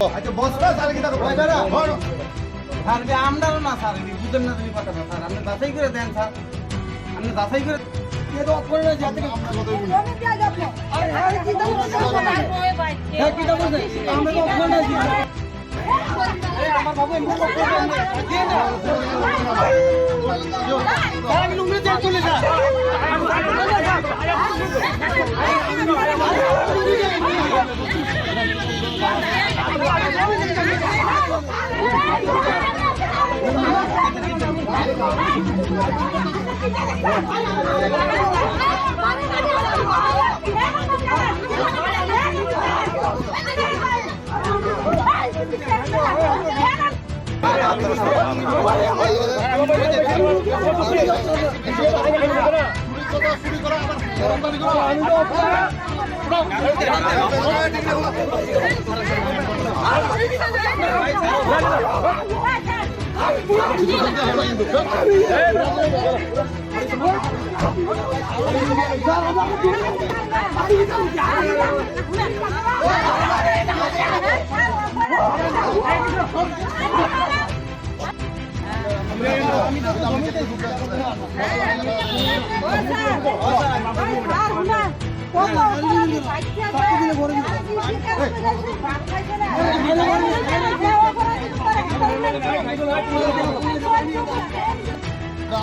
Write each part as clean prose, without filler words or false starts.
আচ্ছা বসরা স্যার কি তাকে ভয় করে স্যার যে আমরাও না স্যার বুঝেন না তুমি কথা স্যার আপনি যাচাই করে দেন স্যার আপনি যাচাই করে কে তো করে না যাতে আমরা কথা বলি আরে হ্যাঁ কি দাও হ্যাঁ কি দাও আমরা তো ফোন না দিই আমার বাবু এমনি করতে দিয়ে না আমি লুঙ্গি দিয়ে চলে যা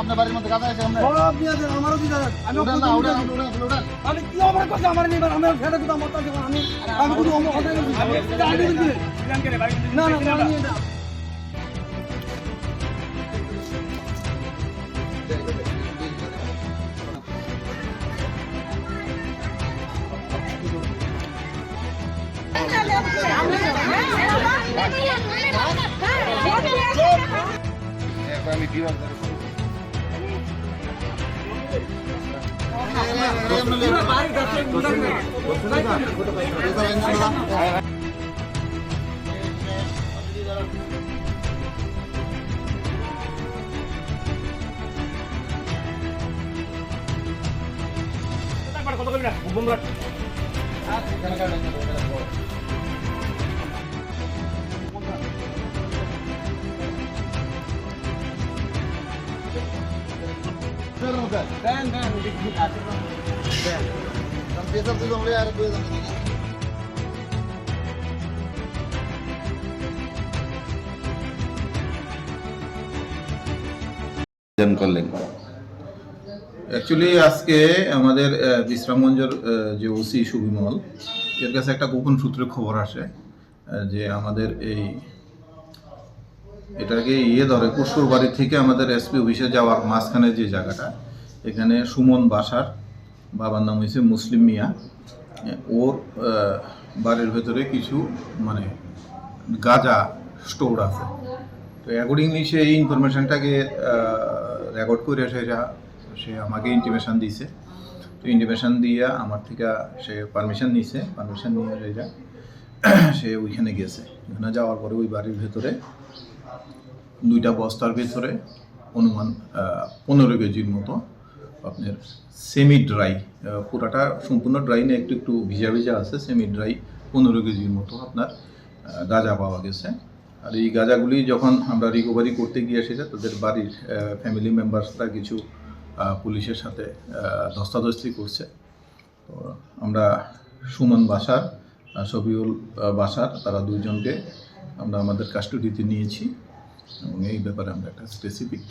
আপনার বাড়ির মধ্যে গাদা আছে আমরা সব নিয়ে দেন আমারও দিতে দেন আমি উড়ান না উড়ান উড়ান আমি কি আমার কথা আমার নেই আমি ফেলে দিতাম মত দেব আমি আমি কোনো অন্য কথা না না না নিয়ে দাও আমি বিভাগ দেন দেন করলেন অ্যাকচুয়ালি আজকে আমাদের বিশ্রামগঞ্জের যে ওসি সুবিমল এর কাছে একটা গোপন সূত্রে খবর আসে যে আমাদের এটাকে ধরে কুসুর বাড়ি থেকে আমাদের এসপি অফিসে যাওয়ার মাঝখানে যে জায়গাটা এখানে সুমন বাসার বাবার নাম হয়েছে মুসলিম মিয়া ওর বাড়ির ভেতরে কিছু মানে গাঁজা স্টোর আছে। তো অ্যাকর্ডিংলি সে এই ইনফরমেশনটাকে রেকর্ড করে সে আমাকে ইন্টিমেশন দিয়েছে। তো ইন্টিমেশন দিয়ে আমার থেকে সে পারমিশন নিয়েছে, পারমিশন নিয়ে সে ওইখানে গেছে। ওইখানে যাওয়ার পরে ওই বাড়ির ভেতরে 2টা বস্তার ভেতরে অনুমান 15 কেজির মতো আপনার সেমি ড্রাই, পুরাটা সম্পূর্ণ ড্রাই না, একটু একটু ভিজা ভিজা আছে, সেমি ড্রাই 15 কেজির মতো আপনার গাঁজা পাওয়া গেছে। আর এই গাঁজাগুলি যখন আমরা রিকভারি করতে গিয়ে সেটা তাদের বাড়ির ফ্যামিলি মেম্বার্সরা কিছু পুলিশের সাথে ধস্তাধস্তি করছে। তো আমরা সুমন বাসার শফিউল বাসার তারা 2জনকে আমরা আমাদের কাস্টডিতে নিয়েছি এবং এই ব্যাপারে আমরা একটা স্পেসিফিক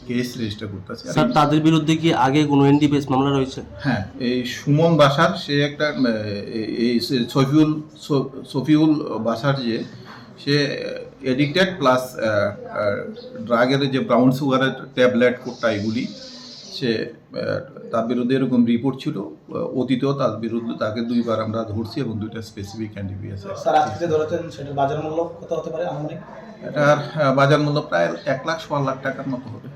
কেস রেজিস্টার করতেছি। স্যার তাদের বিরুদ্ধে কি আগে কোনো এনডিপিএস মামলা রয়েছে? হ্যাঁ, এই সুমন বাসার সে একটা এই শফিউল বাসার সে এডিক্টেড প্লাস ড্রাগের যে ব্রাউন সুগারের ট্যাবলেট কোটা এগুলি সে তার বিরুদ্ধে এরকম রিপোর্ট ছিল অতীতেও তার বিরুদ্ধে তাকে 2বার আমরা ধরছি এবং 2টা স্পেসিফিক এনডিপিএস আছে। স্যার আজকে ধরেছেন সেটার বাজার মূল্য কত হতে পারে আনুমানিক? এটার বাজার মূল্য প্রায় 1 লাখ 1.25 লাখ টাকার মতো হবে।